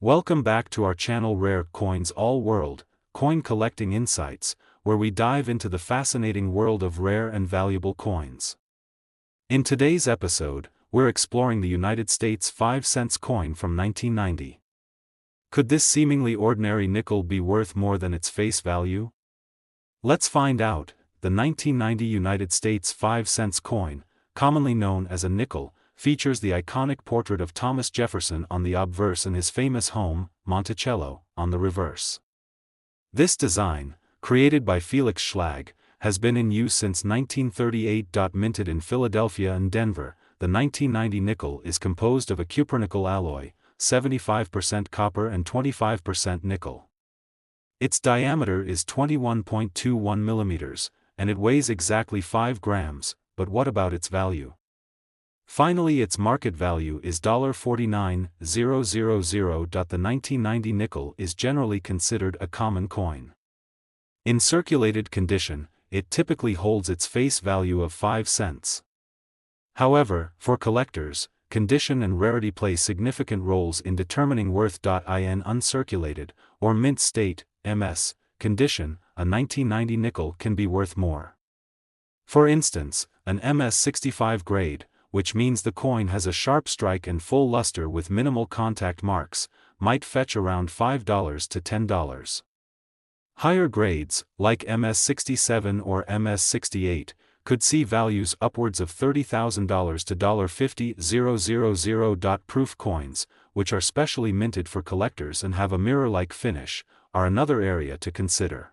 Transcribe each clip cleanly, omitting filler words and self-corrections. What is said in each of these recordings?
Welcome back to our channel Rare Coins All World, Coin Collecting Insights, where we dive into the fascinating world of rare and valuable coins. In today's episode, we're exploring the United States 5-cent coin from 1990. Could this seemingly ordinary nickel be worth more than its face value? Let's find out. The 1990 United States 5-cent coin, commonly known as a nickel, features the iconic portrait of Thomas Jefferson on the obverse and his famous home, Monticello, on the reverse. This design, created by Felix Schlag, has been in use since 1938. Minted in Philadelphia and Denver, the 1990 nickel is composed of a cupronickel alloy, 75% copper and 25% nickel. Its diameter is 21.21 millimeters, and it weighs exactly 5 grams, but what about its value? Finally, its market value is $49,000. The 1990 nickel is generally considered a common coin. In circulated condition, it typically holds its face value of 5 cents. However, for collectors, condition and rarity play significant roles in determining worth. In uncirculated, or mint state, MS, condition, a 1990 nickel can be worth more. For instance, an MS 65 grade, which means the coin has a sharp strike and full luster with minimal contact marks, might fetch around $5 to $10. Higher grades, like MS 67 or MS 68, could see values upwards of $30,000 to $50,000. Proof coins, which are specially minted for collectors and have a mirror-like finish, are another area to consider.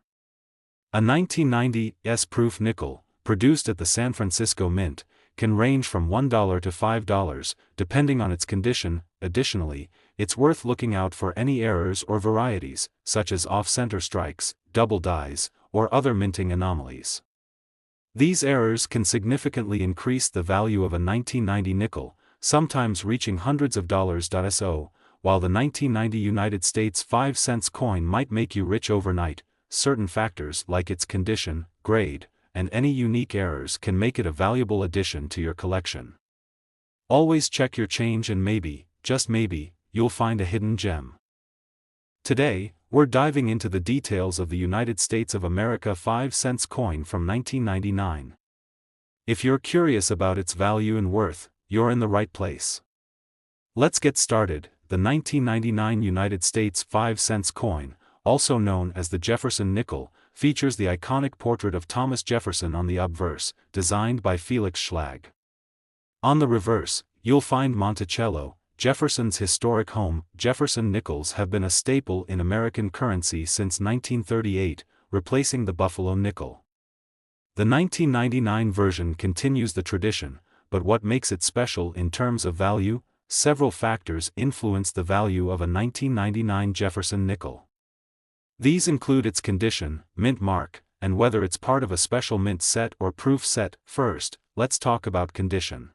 A 1990 S-proof nickel, produced at the San Francisco Mint, can range from $1 to $5, depending on its condition. Additionally, it's worth looking out for any errors or varieties, such as off-center strikes, double dies, or other minting anomalies. These errors can significantly increase the value of a 1990 nickel, sometimes reaching hundreds of dollars. So, while the 1990 United States 5-cent coin might make you rich overnight, certain factors like its condition, grade, and any unique errors can make it a valuable addition to your collection. Always check your change and maybe, just maybe, you'll find a hidden gem. Today, we're diving into the details of the United States of America 5-cent coin from 1999. If you're curious about its value and worth, you're in the right place. Let's get started. The 1999 United States 5-cent coin, also known as the Jefferson nickel, features the iconic portrait of Thomas Jefferson on the obverse, designed by Felix Schlag. On the reverse, you'll find Monticello, Jefferson's historic home. Jefferson nickels have been a staple in American currency since 1938, replacing the Buffalo nickel. The 1999 version continues the tradition, but what makes it special in terms of value? Several factors influence the value of a 1999 Jefferson nickel. These include its condition, mint mark, and whether it's part of a special mint set or proof set. First, let's talk about condition.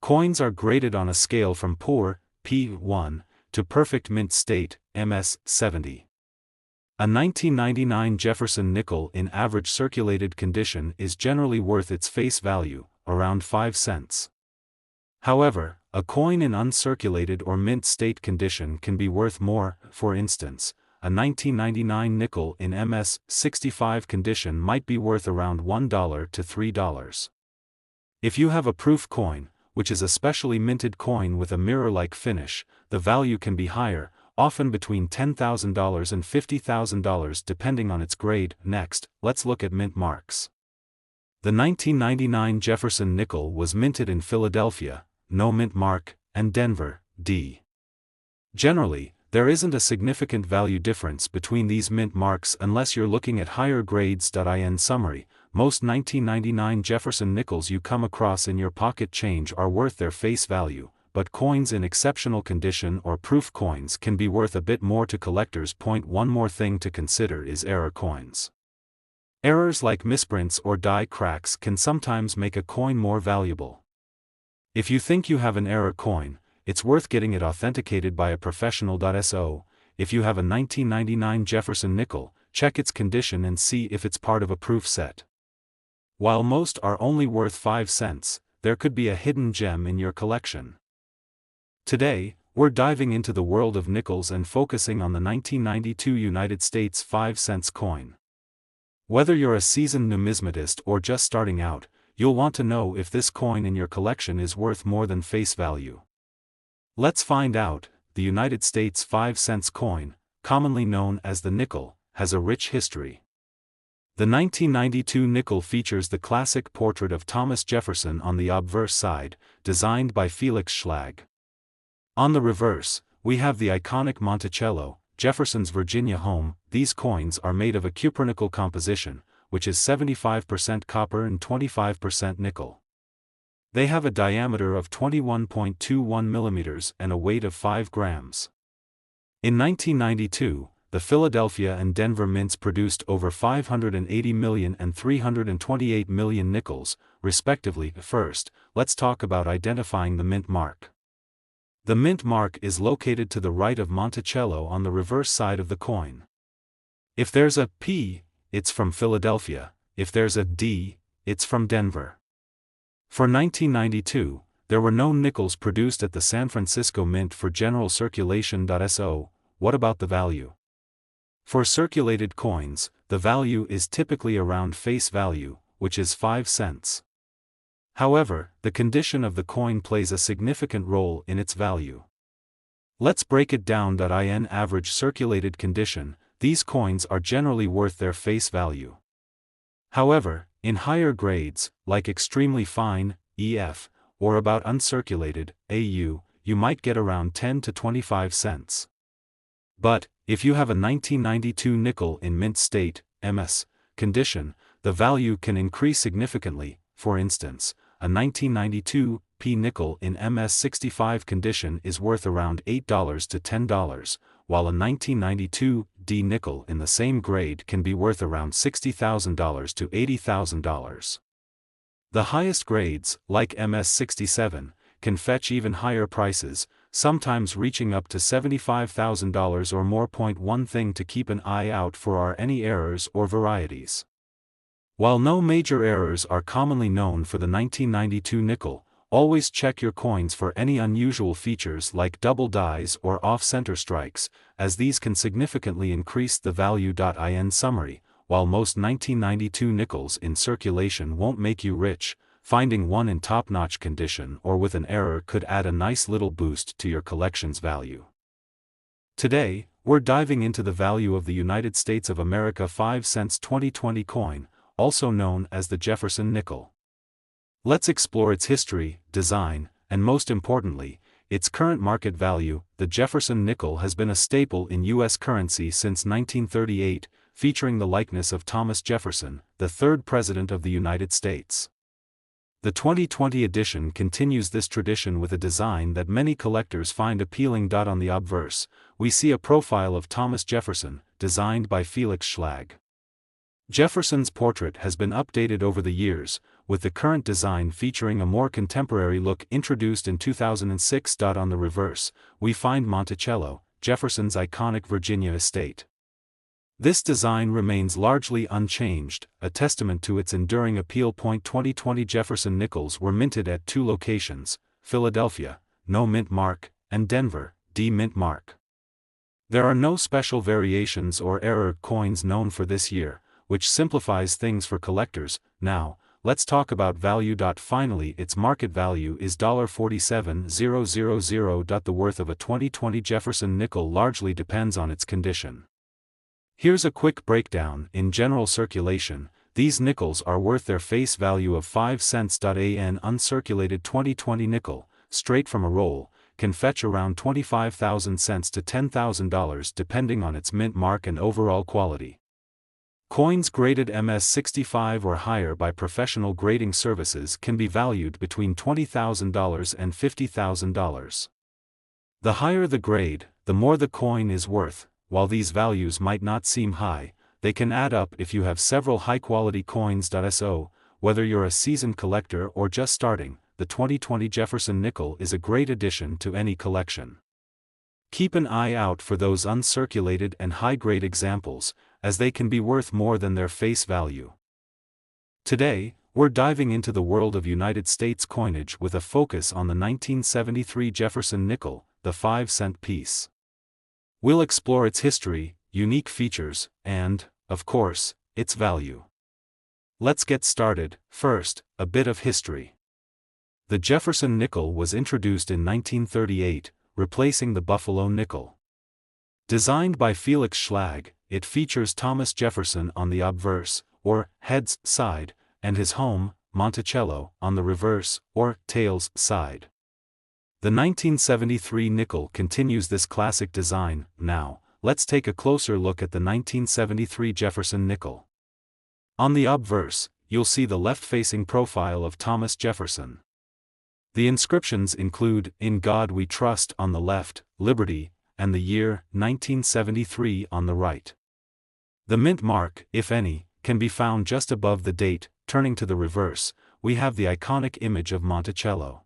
Coins are graded on a scale from poor, P1, to perfect mint state, MS 70. A 1999 Jefferson nickel in average circulated condition is generally worth its face value, around 5 cents. However, a coin in uncirculated or mint state condition can be worth more. For instance, a 1999 nickel in MS 65 condition might be worth around $1 to $3. If you have a proof coin, which is a specially minted coin with a mirror-like finish, the value can be higher, often between $10,000 and $50,000 depending on its grade. Next, let's look at mint marks. The 1999 Jefferson nickel was minted in Philadelphia, no mint mark, and Denver, D. Generally, there isn't a significant value difference between these mint marks unless you're looking at higher grades. In summary, most 1999 Jefferson nickels you come across in your pocket change are worth their face value, but coins in exceptional condition or proof coins can be worth a bit more to collectors. One more thing to consider is error coins. Errors like misprints or die cracks can sometimes make a coin more valuable. If you think you have an error coin, it's worth getting it authenticated by a professional. So, if you have a 1999 Jefferson nickel, check its condition and see if it's part of a proof set. While most are only worth 5 cents, there could be a hidden gem in your collection. Today, we're diving into the world of nickels and focusing on the 1992 United States 5-cent coin. Whether you're a seasoned numismatist or just starting out, you'll want to know if this coin in your collection is worth more than face value. Let's find out. The United States 5-cent coin, commonly known as the nickel, has a rich history. The 1992 nickel features the classic portrait of Thomas Jefferson on the obverse side, designed by Felix Schlag. On the reverse, we have the iconic Monticello, Jefferson's Virginia home. These coins are made of a cupronickel composition, which is 75% copper and 25% nickel. They have a diameter of 21.21 millimeters and a weight of 5 grams. In 1992, the Philadelphia and Denver mints produced over 580 million and 328 million nickels, respectively. First, let's talk about identifying the mint mark. The mint mark is located to the right of Monticello on the reverse side of the coin. If there's a P, it's from Philadelphia. If there's a D, it's from Denver. For 1992, there were no nickels produced at the San Francisco Mint for general circulation. So, what about the value? For circulated coins, the value is typically around face value, which is 5 cents. However, the condition of the coin plays a significant role in its value. Let's break it down. In average circulated condition, these coins are generally worth their face value. However, in higher grades, like extremely fine, EF, or about uncirculated, AU, you might get around 10 to 25 cents. But, if you have a 1992 nickel in mint state, MS, condition, the value can increase significantly. For instance, a 1992 P nickel in MS65 condition is worth around $8 to $10, while a 1992 D nickel in the same grade can be worth around $60,000 to $80,000. The highest grades, like MS67, can fetch even higher prices, sometimes reaching up to $75,000 or more. One thing to keep an eye out for are any errors or varieties. While no major errors are commonly known for the 1992 nickel, always check your coins for any unusual features like double dies or off-center strikes, as these can significantly increase the value. In summary, while most 1992 nickels in circulation won't make you rich, finding one in top-notch condition or with an error could add a nice little boost to your collection's value. Today, we're diving into the value of the United States of America 5 cents 2020 coin, also known as the Jefferson nickel. Let's explore its history, design, and most importantly, its current market value. The Jefferson nickel has been a staple in U.S. currency since 1938, featuring the likeness of Thomas Jefferson, the third President of the United States. The 2020 edition continues this tradition with a design that many collectors find appealing. On the obverse, we see a profile of Thomas Jefferson, designed by Felix Schlag. Jefferson's portrait has been updated over the years, with the current design featuring a more contemporary look introduced in 2006. On the reverse, we find Monticello, Jefferson's iconic Virginia estate. This design remains largely unchanged, a testament to its enduring appeal. 2020 Jefferson nickels were minted at 2 locations, Philadelphia, no mint mark, and Denver, D mint mark. There are no special variations or error coins known for this year, which simplifies things for collectors. Now, let's talk about value. Finally, its market value is $47,000. The worth of a 2020 Jefferson nickel largely depends on its condition. Here's a quick breakdown. In general circulation, these nickels are worth their face value of 5 cents. An uncirculated 2020 nickel, straight from a roll, can fetch around 25,000 cents to $10,000 depending on its mint mark and overall quality. Coins graded MS65 or higher by professional grading services can be valued between $20,000 and $50,000. The higher the grade, the more the coin is worth. While these values might not seem high, they can add up if you have several high-quality coins. So, whether you're a seasoned collector or just starting, the 2020 Jefferson nickel is a great addition to any collection. Keep an eye out for those uncirculated and high-grade examples, as they can be worth more than their face value. Today, we're diving into the world of United States coinage with a focus on the 1973 Jefferson nickel, the 5-cent piece. We'll explore its history, unique features, and, of course, its value. Let's get started. First, a bit of history. The Jefferson nickel was introduced in 1938, replacing the Buffalo nickel. Designed by Felix Schlag, it features Thomas Jefferson on the obverse, or heads, side, and his home, Monticello, on the reverse, or tails, side. The 1973 nickel continues this classic design. Now, let's take a closer look at the 1973 Jefferson nickel. On the obverse, you'll see the left-facing profile of Thomas Jefferson. The inscriptions include, "In God We Trust" on the left, "Liberty," and the year, 1973 on the right. The mint mark, if any, can be found just above the date. Turning to the reverse, we have the iconic image of Monticello.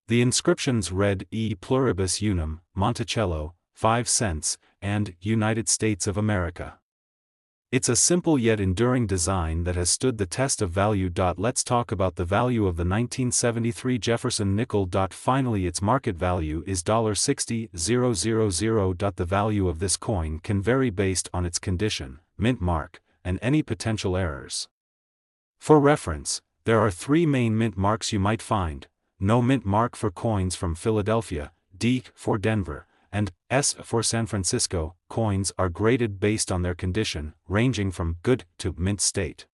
The inscriptions read E pluribus unum, Monticello, 5 cents, and United States of America. It's a simple yet enduring design that has stood the test of value. Let's talk about the value of the 1973 Jefferson nickel. Finally, its market value is $60,000. The value of this coin can vary based on its condition, mint mark, and any potential errors. For reference, there are 3 main mint marks you might find: no mint mark for coins from Philadelphia, D for Denver, and S for San Francisco. Coins are graded based on their condition, ranging from good to mint state.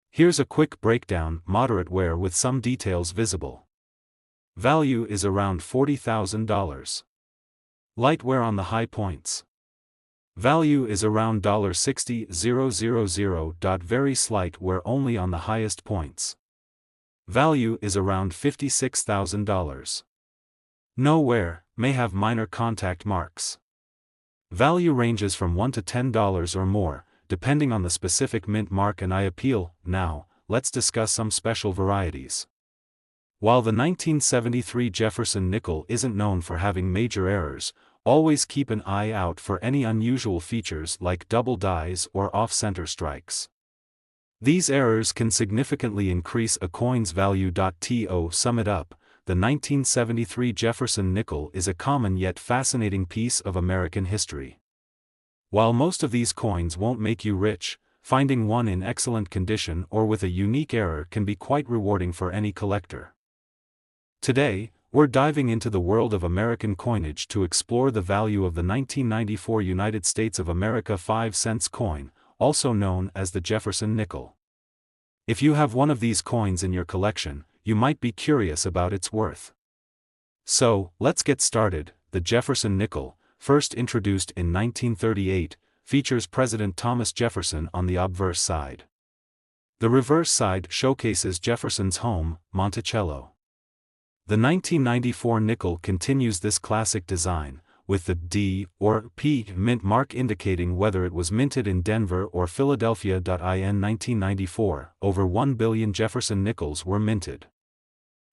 Here's a quick breakdown: moderate wear with some details visible. Value is around $40,000. Light wear on the high points. Value is around $60,000. Very slight wear only on the highest points. Value is around $56,000. No wear, may have minor contact marks. Value ranges from $1 to $10 or more, depending on the specific mint mark and eye appeal. Now, let's discuss some special varieties. While the 1973 Jefferson nickel isn't known for having major errors, always keep an eye out for any unusual features like double dies or off-center strikes. These errors can significantly increase a coin's value. To sum it up, the 1973 Jefferson nickel is a common yet fascinating piece of American history. While most of these coins won't make you rich, finding one in excellent condition or with a unique error can be quite rewarding for any collector. Today, we're diving into the world of American coinage to explore the value of the 1994 United States of America 5-cent coin, also known as the Jefferson nickel. If you have one of these coins in your collection, you might be curious about its worth. So, let's get started. The Jefferson nickel, first introduced in 1938, features President Thomas Jefferson on the obverse side. The reverse side showcases Jefferson's home, Monticello. The 1994 nickel continues this classic design, with the D or P mint mark indicating whether it was minted in Denver or Philadelphia. In 1994, over 1 billion Jefferson nickels were minted.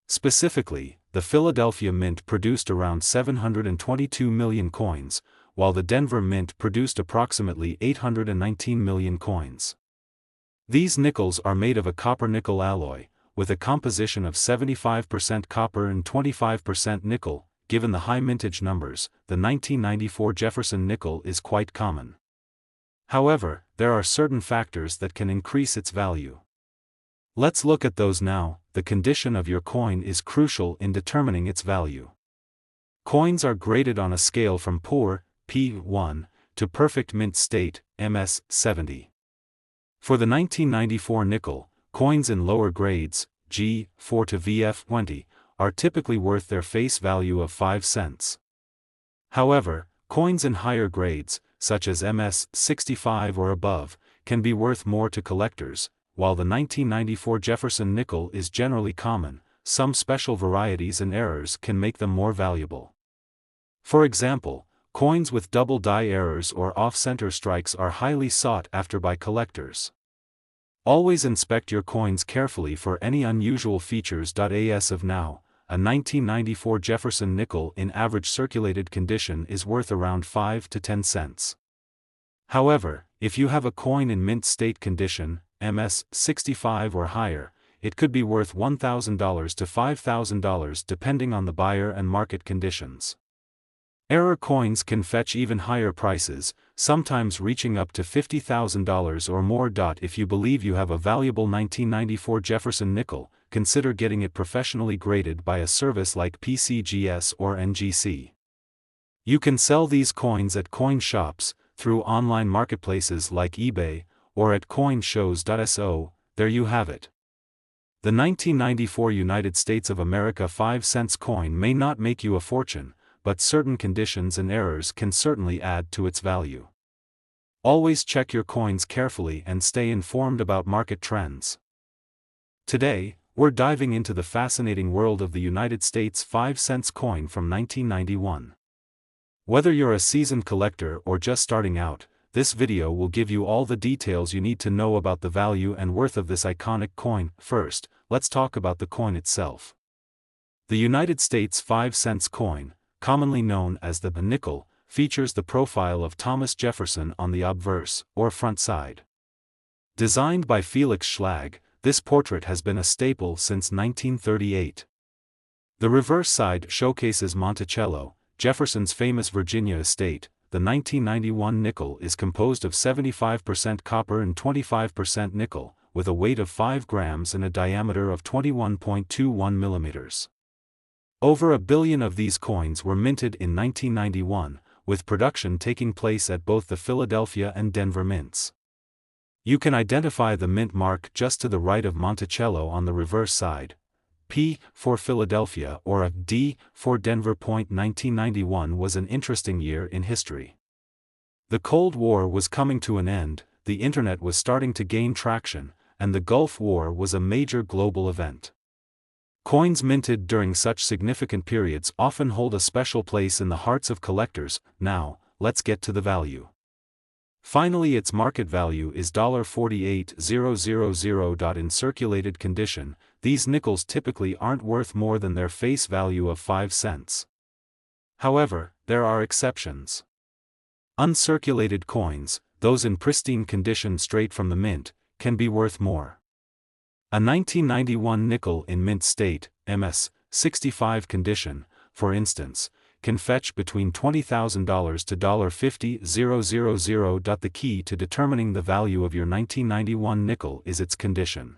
Specifically, the Philadelphia Mint produced around 722 million coins, while the Denver Mint produced approximately 819 million coins. These nickels are made of a copper-nickel alloy, with a composition of 75% copper and 25% nickel. Given the high mintage numbers, the 1994 Jefferson nickel is quite common. However, there are certain factors that can increase its value. Let's look at those now. The condition of your coin is crucial in determining its value. Coins are graded on a scale from poor, P1, to perfect mint state, MS 70. For the 1994 nickel, coins in lower grades, G4 to VF20, are typically worth their face value of 5 cents. However, coins in higher grades, such as MS 65 or above, can be worth more to collectors. While the 1994 Jefferson nickel is generally common, some special varieties and errors can make them more valuable. For example, coins with double die errors or off-center strikes are highly sought after by collectors. Always inspect your coins carefully for any unusual features. As of now, a 1994 Jefferson nickel in average circulated condition is worth around 5 to 10 cents. However, if you have a coin in mint state condition, MS 65 or higher, it could be worth $1,000 to $5,000 depending on the buyer and market conditions. Error coins can fetch even higher prices, sometimes reaching up to $50,000 or more. If you believe you have a valuable 1994 Jefferson nickel, consider getting it professionally graded by a service like PCGS or NGC. You can sell these coins at coin shops, through online marketplaces like eBay, or at coinshows.so. There you have it. The 1994 United States of America 5 cents coin may not make you a fortune, but certain conditions and errors can certainly add to its value. Always check your coins carefully and stay informed about market trends. Today, we're diving into the fascinating world of the United States 5 cents coin from 1991. Whether you're a seasoned collector or just starting out, this video will give you all the details you need to know about the value and worth of this iconic coin. First, let's talk about the coin itself. The United States 5 cents coin, commonly known as the nickel, features the profile of Thomas Jefferson on the obverse, or front side. Designed by Felix Schlag, this portrait has been a staple since 1938. The reverse side showcases Monticello, Jefferson's famous Virginia estate. The 1991 nickel is composed of 75% copper and 25% nickel, with a weight of 5 grams and a diameter of 21.21 millimeters. Over 1 billion of these coins were minted in 1991, with production taking place at both the Philadelphia and Denver mints. You can identify the mint mark just to the right of Monticello on the reverse side, P for Philadelphia or a D for Denver. 1991 was an interesting year in history. The Cold War was coming to an end, the internet was starting to gain traction, and the Gulf War was a major global event. Coins minted during such significant periods often hold a special place in the hearts of collectors. Now, let's get to the value. Finally, its market value is $48,000. In circulated condition, these nickels typically aren't worth more than their face value of 5 cents. However, there are exceptions. Uncirculated coins, those in pristine condition straight from the mint, can be worth more. A 1991 nickel in mint state, MS 65 condition, for instance, can fetch between $20,000 to $50,000. The key to determining the value of your 1991 nickel is its condition.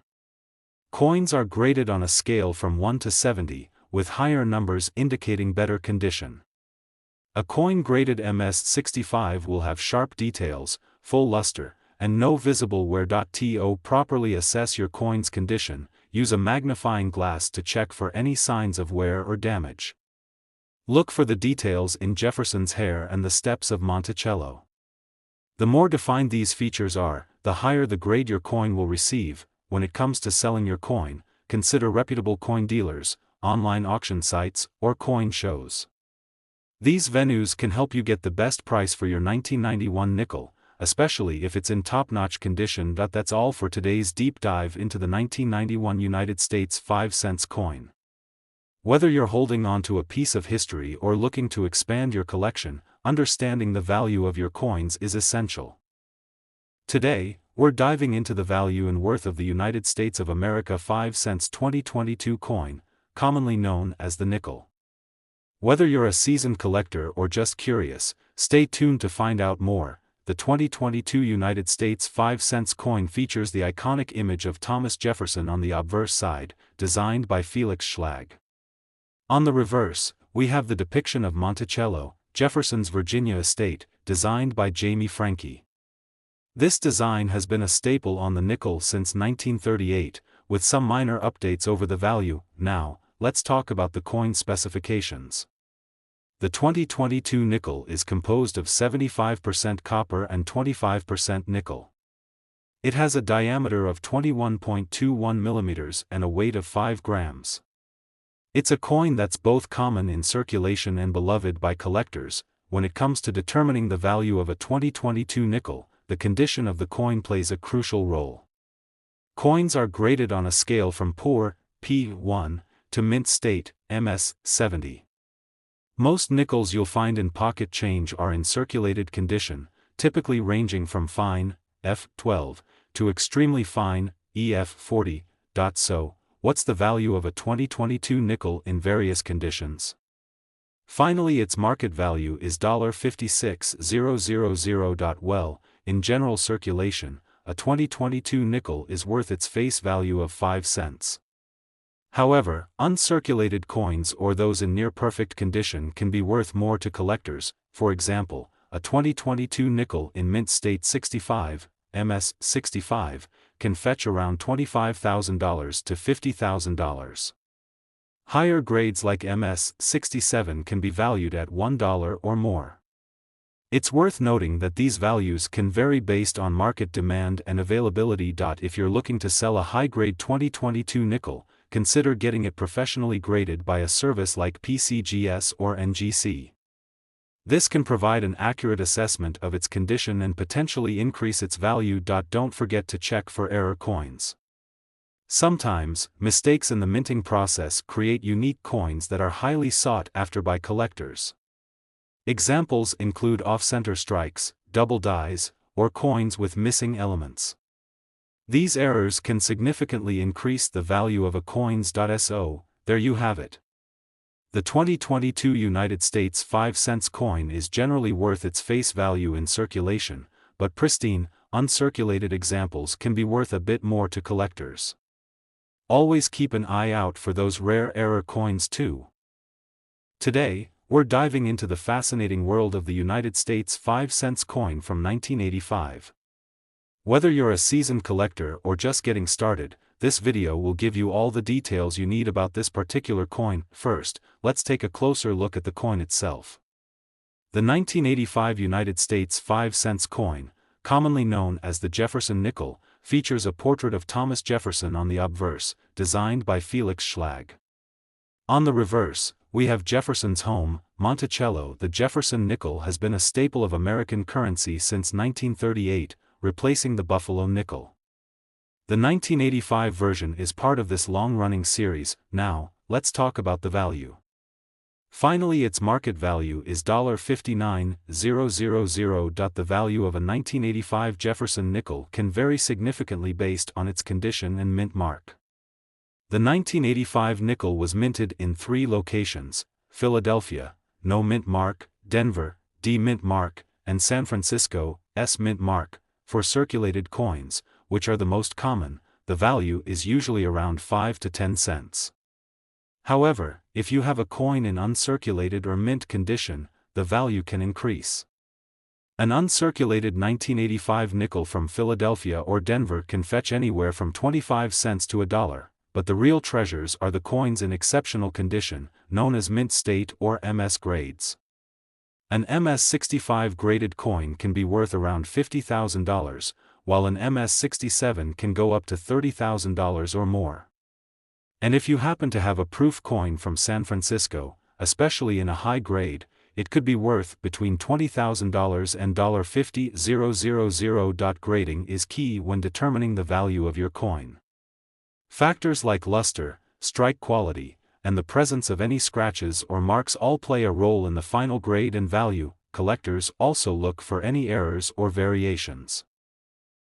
Coins are graded on a scale from 1 to 70, with higher numbers indicating better condition. A coin graded MS 65 will have sharp details, full luster, and no visible wear. To properly assess your coin's condition, use a magnifying glass to check for any signs of wear or damage. Look for the details in Jefferson's hair and the steps of Monticello. The more defined these features are, the higher the grade your coin will receive. When it comes to selling your coin, consider reputable coin dealers, online auction sites, or coin shows. These venues can help you get the best price for your 1991 nickel, especially if it's in top-notch condition. That's all for today's deep dive into the 1991 United States 5 cents coin. Whether you're holding on to a piece of history or looking to expand your collection, understanding the value of your coins is essential. Today, we're diving into the value and worth of the United States of America 5 cents 2022 coin, commonly known as the nickel. Whether you're a seasoned collector or just curious, stay tuned to find out more. The 2022 United States 5 cents coin features the iconic image of Thomas Jefferson on the obverse side, designed by Felix Schlag. On the reverse, we have the depiction of Monticello, Jefferson's Virginia estate, designed by Jamie Franke. This design has been a staple on the nickel since 1938, with some minor updates over the value. Now, let's talk about the coin specifications. The 2022 nickel is composed of 75% copper and 25% nickel. It has a diameter of 21.21 millimeters and a weight of 5 grams. It's a coin that's both common in circulation and beloved by collectors. When it comes to determining the value of a 2022 nickel, the condition of the coin plays a crucial role. Coins are graded on a scale from poor, P1, to mint state, MS 70. Most nickels you'll find in pocket change are in circulated condition, typically ranging from fine, F12, to extremely fine, EF40. So, what's the value of a 2022 nickel in various conditions? Finally, its market value is $56,000. Well, in general circulation, a 2022 nickel is worth its face value of 5 cents. However, uncirculated coins or those in near-perfect condition can be worth more to collectors. For example, a 2022 nickel in mint state 65, MS 65, can fetch around $25,000 to $50,000. Higher grades like MS 67 can be valued at $1 or more. It's worth noting that these values can vary based on market demand and availability. If you're looking to sell a high-grade 2022 nickel, consider getting it professionally graded by a service like PCGS or NGC. This can provide an accurate assessment of its condition and potentially increase its value. Don't forget to check for error coins. Sometimes, mistakes in the minting process create unique coins that are highly sought after by collectors. Examples include off-center strikes, double dies, or coins with missing elements. These errors can significantly increase the value of a coins. So, there you have it. The 2022 United States 5 cents coin is generally worth its face value in circulation, but pristine, uncirculated examples can be worth a bit more to collectors. Always keep an eye out for those rare error coins too. Today, we're diving into the fascinating world of the United States 5 cents coin from 1985. Whether you're a seasoned collector or just getting started, this video will give you all the details you need about this particular coin. First, let's take a closer look at the coin itself. The 1985 United States 5 cents coin, commonly known as the Jefferson nickel, features a portrait of Thomas Jefferson on the obverse, designed by Felix Schlag. On the reverse, we have Jefferson's home, Monticello. The Jefferson nickel has been a staple of American currency since 1938, replacing the Buffalo nickel. The 1985 version is part of this long-running series. Now, let's talk about the value. Finally, its market value is $59,000. The value of a 1985 Jefferson nickel can vary significantly based on its condition and mint mark. The 1985 nickel was minted in 3 locations: Philadelphia, no mint mark; Denver, D mint mark; and San Francisco, S mint mark. For circulated coins, which are the most common, the value is usually around 5 to 10 cents. However, if you have a coin in uncirculated or mint condition, the value can increase. An uncirculated 1985 nickel from Philadelphia or Denver can fetch anywhere from 25 cents to $1, but the real treasures are the coins in exceptional condition, known as mint state or MS grades. An MS 65 graded coin can be worth around $50,000, while an MS 67 can go up to $30,000 or more. And if you happen to have a proof coin from San Francisco, especially in a high grade, it could be worth between $20,000 and $50,000. Grading is key when determining the value of your coin. Factors like luster, strike quality, and the presence of any scratches or marks all play a role in the final grade and value. Collectors also look for any errors or variations.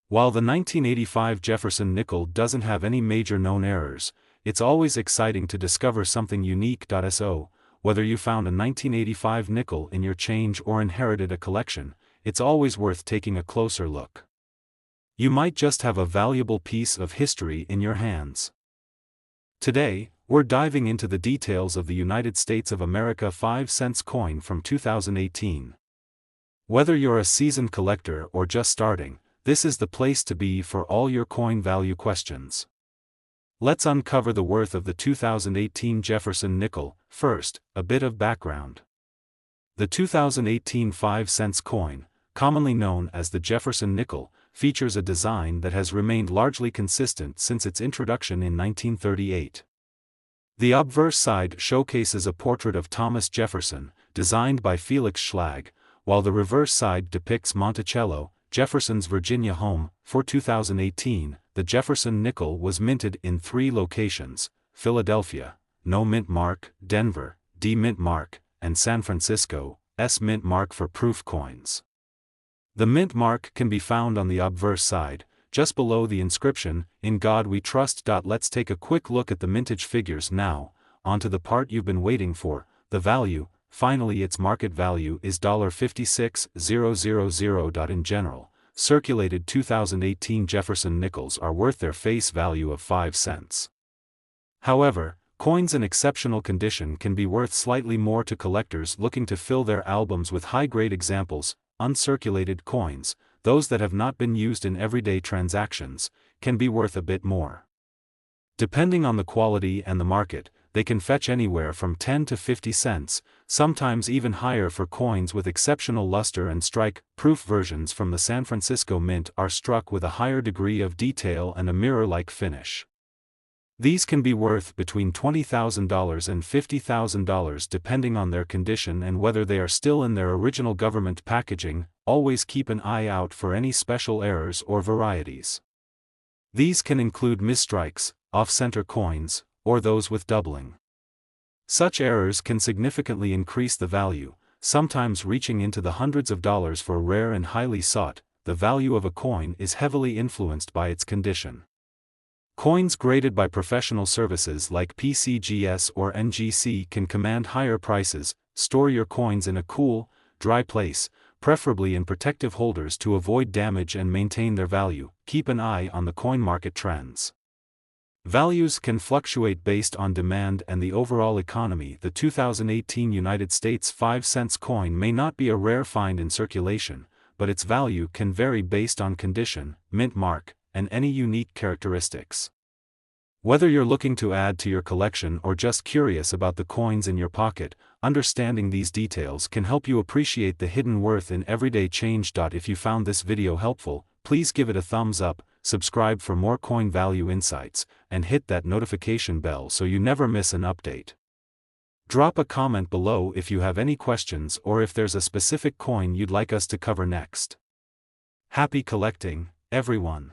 While the 1985 Jefferson nickel doesn't have any major known errors, it's always exciting to discover something unique. So, whether you found a 1985 nickel in your change or inherited a collection, it's always worth taking a closer look. You might just have a valuable piece of history in your hands. Today, we're diving into the details of the United States of America 5 cents coin from 2018. Whether you're a seasoned collector or just starting, this is the place to be for all your coin value questions. Let's uncover the worth of the 2018 Jefferson nickel. First, a bit of background. The 2018 5 cents coin, commonly known as the Jefferson nickel, features a design that has remained largely consistent since its introduction in 1938. The obverse side showcases a portrait of Thomas Jefferson, designed by Felix Schlag, while the reverse side depicts Monticello, Jefferson's Virginia home. For 2018, the Jefferson nickel was minted in 3 locations: Philadelphia, no mint mark; Denver, D mint mark; and San Francisco, S mint mark for proof coins. The mint mark can be found on the obverse side, just below the inscription, "In God We Trust." Let's take a quick look at the mintage figures now. Onto the part you've been waiting for, the value. finally its market value is $56,000. In general, circulated 2018 Jefferson nickels are worth their face value of 5 cents. However, coins in exceptional condition can be worth slightly more to collectors looking to fill their albums with high-grade examples. Uncirculated coins, those that have not been used in everyday transactions, can be worth a bit more. Depending on the quality and the market, they can fetch anywhere from 10 to 50 cents, sometimes even higher for coins with exceptional luster, and strike-proof versions from the San Francisco Mint are struck with a higher degree of detail and a mirror-like finish. These can be worth between $20,000 and $50,000 depending on their condition and whether they are still in their original government packaging. Always keep an eye out for any special errors or varieties. These can include misstrikes, off-center coins, or those with doubling. Such errors can significantly increase the value, sometimes reaching into the hundreds of dollars for rare and highly sought. The value of a coin is heavily influenced by its condition. Coins graded by professional services like PCGS or NGC can command higher prices. Store your coins in a cool, dry place, preferably in protective holders to avoid damage and maintain their value. Keep an eye on the coin market trends. Values can fluctuate based on demand and the overall economy. The 2018 United States 5-cent coin may not be a rare find in circulation, but its value can vary based on condition, mint mark, and any unique characteristics. Whether you're looking to add to your collection or just curious about the coins in your pocket, understanding these details can help you appreciate the hidden worth in everyday change. If you found this video helpful, please give it a thumbs up, subscribe for more coin value insights, and hit that notification bell so you never miss an update. Drop a comment below if you have any questions or if there's a specific coin you'd like us to cover next. Happy collecting, everyone!